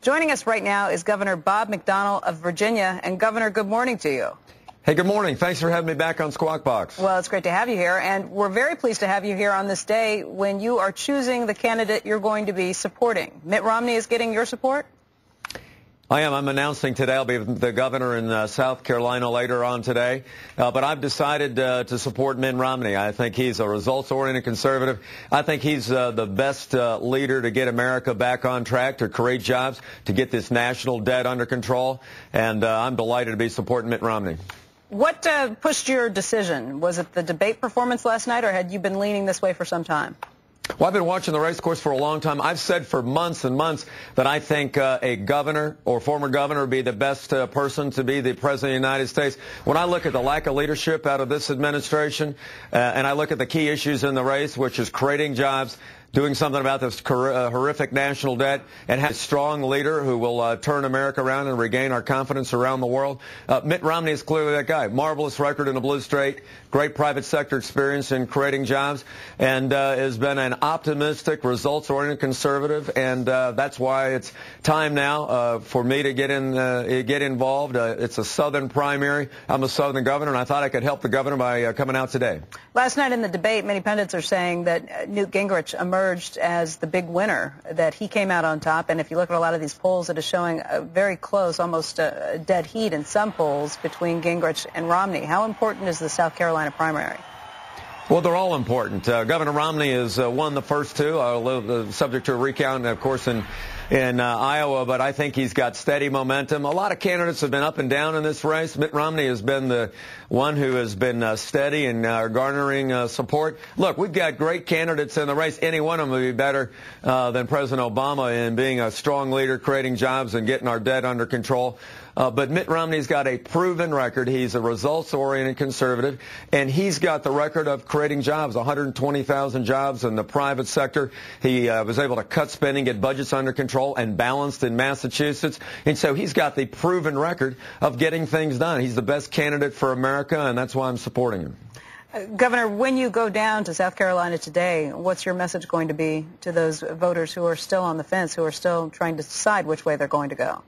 Joining us right now is Governor Bob McDonnell of Virginia. And Governor, good morning to you. Hey, good morning. Thanks for having me back on Squawk Box. Well, it's great to have you here, and we're very pleased to have you here on this day when you are choosing the candidate you're going to be supporting. Mitt Romney is getting your support? I am. I'm announcing today I'll be the governor in South Carolina later on today. But I've decided to support Mitt Romney. I think he's a results-oriented conservative. I think he's the best leader to get America back on track, to create jobs, to get this national debt under control. And I'm delighted to be supporting Mitt Romney. What pushed your decision? Was it the debate performance last night, or had you been leaning this way for some time? Well, I've been watching the race course for a long time. I've said for months and months that I think a governor or former governor would be the best person to be the president of the United States. When I look at the lack of leadership out of this administration, and I look at the key issues in the race, which is creating jobs, doing something about this horrific national debt, and have a strong leader who will turn America around and regain our confidence around the world. Mitt Romney is clearly that guy. Marvelous record in the blue state, great private sector experience in creating jobs, and has been an optimistic, results-oriented conservative. And that's why it's time now for me to get involved. It's a Southern primary. I'm a Southern governor, and I thought I could help the governor by coming out today. Last night in the debate, many pundits are saying that Newt Gingrich emerged as the big winner, that he came out on top. And if you look at a lot of these polls, it is showing a very close, almost a dead heat in some polls between Gingrich and Romney. How important is the South Carolina primary? Well, they're all important. Governor Romney has won the first two, subject to a recount, of course, in Iowa, but I think he's got steady momentum. A lot of candidates have been up and down in this race. Mitt Romney has been the one who has been steady and garnering support. Look, we've got great candidates in the race. Any one of them would be better than President Obama in being a strong leader, creating jobs, and getting our debt under control. But Mitt Romney's got a proven record. He's a results-oriented conservative, and he's got the record of creating jobs, 120,000 jobs in the private sector. He was able to cut spending, get budgets under control, and balanced in Massachusetts. And so he's got the proven record of getting things done. He's the best candidate for America, and that's why I'm supporting him. Governor, when you go down to South Carolina today, what's your message going to be to those voters who are still on the fence, who are still trying to decide which way they're going to go?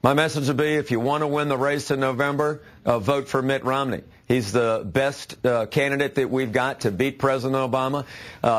My message would be, if you want to win the race in November, vote for Mitt Romney. He's the best candidate that we've got to beat President Obama.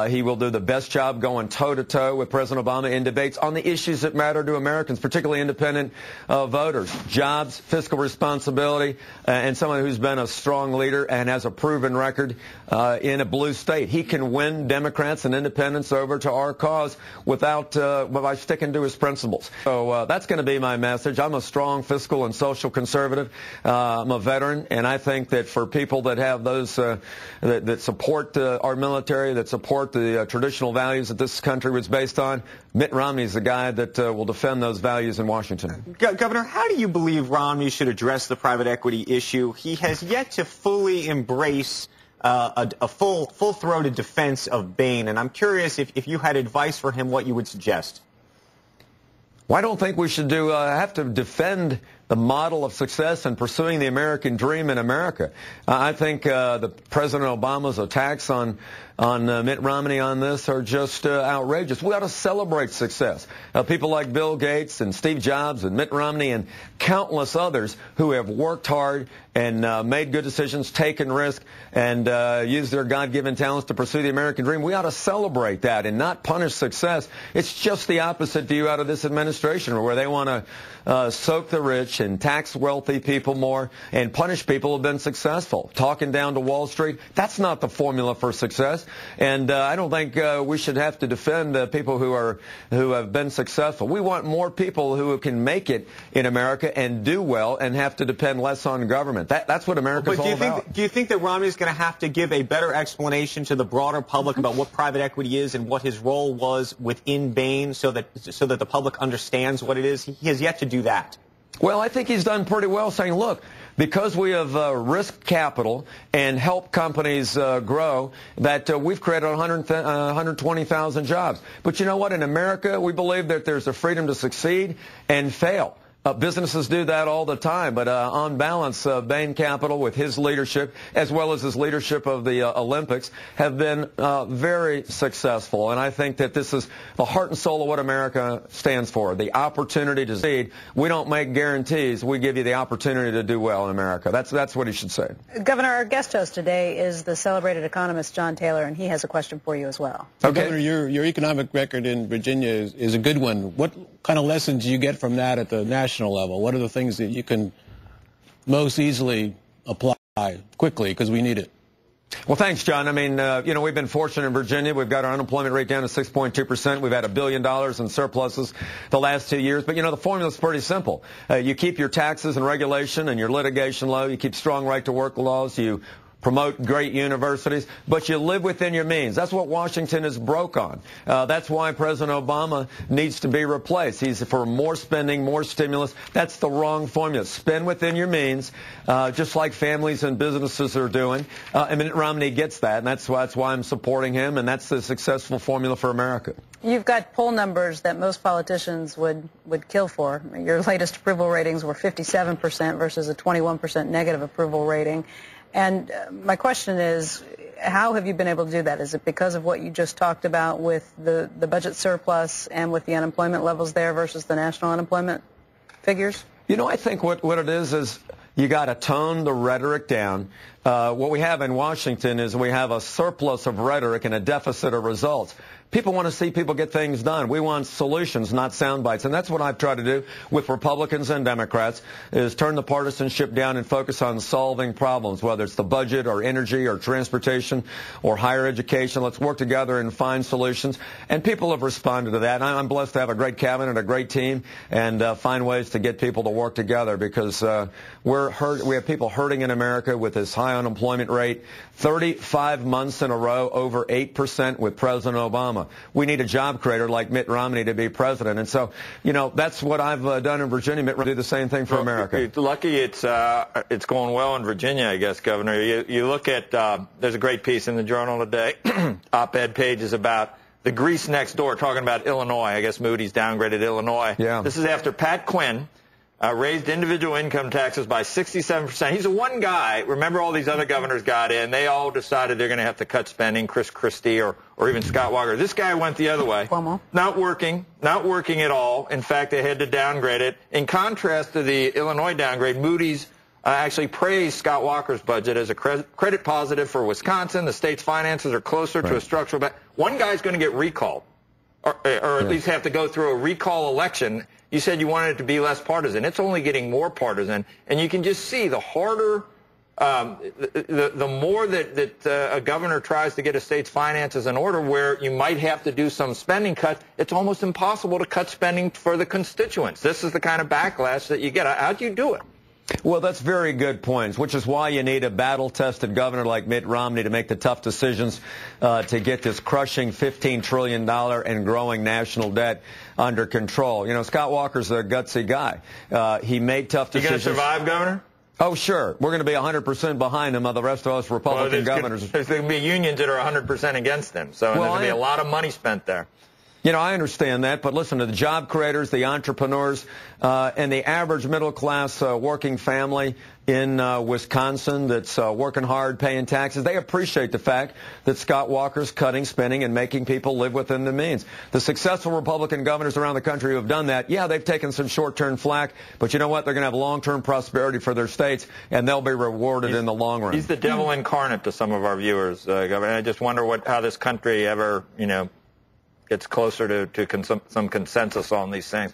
He will do the best job going toe-to-toe with President Obama in debates on the issues that matter to Americans, particularly independent voters, jobs, fiscal responsibility, and someone who's been a strong leader and has a proven record in a blue state. He can win Democrats and independents over to our cause by sticking to his principles. So that's going to be my message. I'm a strong fiscal and social conservative. I'm a veteran, and I think that for people that have those that support our military, that support the traditional values that this country was based on, Mitt Romney is the guy that will defend those values in Washington. Governor, how do you believe Romney should address the private equity issue? He has yet to fully embrace a full-throated defense of Bain, and I'm curious if you had advice for him, what you would suggest. Well, I don't think we should have to defend the model of success and pursuing the American dream in America. I think the President Obama's attacks on Mitt Romney on this are just outrageous. We ought to celebrate success. People like Bill Gates and Steve Jobs and Mitt Romney and countless others who have worked hard and made good decisions, taken risk, and used their God-given talents to pursue the American dream. We ought to celebrate that and not punish success. It's just the opposite view out of this administration, where they want to soak the rich and tax wealthy people more and punish people who have been successful. Talking down to Wall Street, that's not the formula for success. And I don't think we should have to defend people who have been successful. We want more people who can make it in America and do well and have to depend less on government. That's what America's all about. Do you think that Romney's going to have to give a better explanation to the broader public about what private equity is and what his role was within Bain so that the public understands what it is? He has yet to do that. Well, I think he's done pretty well saying, look, because we have risk capital and help companies grow, that we've created 120,000 jobs. But you know what? In America, we believe that there's a freedom to succeed and fail. Businesses do that all the time, but on balance, Bain Capital, with his leadership, as well as his leadership of the Olympics, have been very successful. And I think that this is the heart and soul of what America stands for, the opportunity to succeed. We don't make guarantees. We give you the opportunity to do well in America. That's what he should say. Governor, our guest host today is the celebrated economist John Taylor, and he has a question for you as well. Okay. Governor, your economic record in Virginia is a good one. What kind of lessons do you get from that at the national level? What are the things that you can most easily apply quickly, because we need it? Well, thanks, John. I mean, we've been fortunate in Virginia. We've got our unemployment rate down to 6.2%. We've had $1 billion in surpluses the last 2 years. But, the formula's pretty simple. You keep your taxes and regulation and your litigation low. You keep strong right-to-work laws. You promote great universities, but you live within your means. That's what Washington is broke on. That's why President Obama needs to be replaced. He's for more spending, more stimulus. That's the wrong formula. Spend within your means, just like families and businesses are doing. And Mitt Romney gets that, and that's why I'm supporting him, and that's the successful formula for America. You've got poll numbers that most politicians would kill for. Your latest approval ratings were 57% versus a 21% negative approval rating. And my question is, how have you been able to do that? Is it because of what you just talked about with the budget surplus and with the unemployment levels there versus the national unemployment figures? I think what it is you got to tone the rhetoric down. What we have in Washington is we have a surplus of rhetoric and a deficit of results. People want to see people get things done. We want solutions, not sound bites. And that's what I've tried to do with Republicans and Democrats, is turn the partisanship down and focus on solving problems, whether it's the budget or energy or transportation or higher education. Let's work together and find solutions. And people have responded to that. And I'm blessed to have a great cabinet, a great team, and find ways to get people to work together, because we have people hurting in America with this high unemployment rate, 35 months in a row, over 8% with President Obama. We need a job creator like Mitt Romney to be president. And so, that's what I've done in Virginia. Mitt Romney do the same thing for America. You're lucky it's going well in Virginia, I guess, Governor. You look at, there's a great piece in the Journal today, op-ed pages about the Greece next door, talking about Illinois. I guess Moodys downgraded Illinois. Yeah. This is after Pat Quinn raised individual income taxes by 67%. He's the one guy. Remember, all these other governors got in. They all decided they're going to have to cut spending, Chris Christie or even Scott Walker. This guy went the other way. Cuomo. Not working at all. In fact, they had to downgrade it. In contrast to the Illinois downgrade, Moodys actually praised Scott Walker's budget as a credit positive for Wisconsin. The state's finances are closer to a structural balance. One guy's going to get recalled, or at least have to go through a recall election. You said you wanted it to be less partisan. It's only getting more partisan, and you can just see the harder, the more that a governor tries to get a state's finances in order, where you might have to do some spending cuts. It's almost impossible to cut spending for the constituents. This is the kind of backlash that you get. How do you do it? Well, that's very good points, which is why you need a battle-tested governor like Mitt Romney to make the tough decisions to get this crushing $15 trillion and growing national debt under control. Scott Walker's a gutsy guy. He made tough decisions. You going to survive, Governor? Oh, sure. We're going to be 100% behind him, the rest of us Republican governors. There's going to be unions that are 100% against him, so there's going to be a lot of money spent there. I understand that, but listen, to the job creators, the entrepreneurs, and the average middle-class working family in Wisconsin that's working hard, paying taxes, they appreciate the fact that Scott Walker's cutting spending and making people live within their means. The successful Republican governors around the country who have done that, yeah, they've taken some short-term flack, but you know what? They're going to have long-term prosperity for their states, and they'll be rewarded in the long run. He's the devil incarnate to some of our viewers, Governor. I just wonder how this country ever, gets closer to some consensus on these things.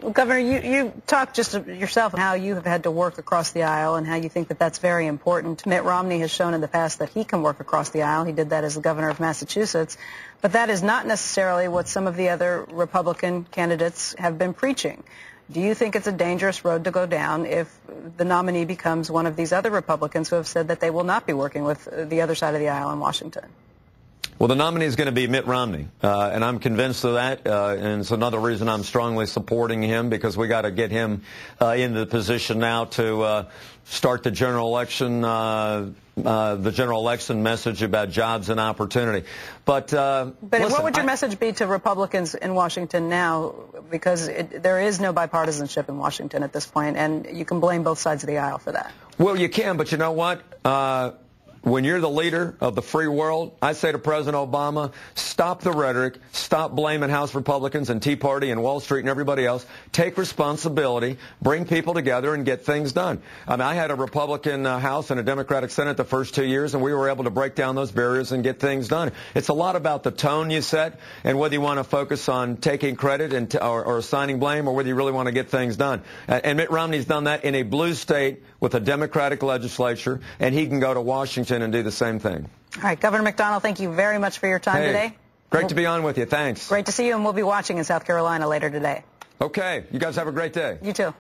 Well, Governor, you talked just yourself how you have had to work across the aisle and how you think that that's very important. Mitt Romney has shown in the past that he can work across the aisle. He did that as the governor of Massachusetts. But that is not necessarily what some of the other Republican candidates have been preaching. Do you think it's a dangerous road to go down if the nominee becomes one of these other Republicans who have said that they will not be working with the other side of the aisle in Washington? Well, the nominee is going to be Mitt Romney, and I'm convinced of that, and it's another reason I'm strongly supporting him, because we got to get him into the position now to start the general election the general election message about jobs and opportunity. But listen, what would your message be to Republicans in Washington now? Because there is no bipartisanship in Washington at this point, and you can blame both sides of the aisle for that. Well, you can, but you know what? When you're the leader of the free world, I say to President Obama, stop the rhetoric, stop blaming House Republicans and Tea Party and Wall Street and everybody else. Take responsibility, bring people together, and get things done. I mean, I had a Republican House and a Democratic Senate the first 2 years, and we were able to break down those barriers and get things done. It's a lot about the tone you set and whether you want to focus on taking credit and or assigning blame, or whether you really want to get things done. And Mitt Romney's done that in a blue state with a Democratic legislature, and he can go to Washington and do the same thing. All right, Governor McDonnell, thank you very much for your time today. Great to be on with you. Thanks. Great to see you, and we'll be watching in South Carolina later today. Okay. You guys have a great day. You too.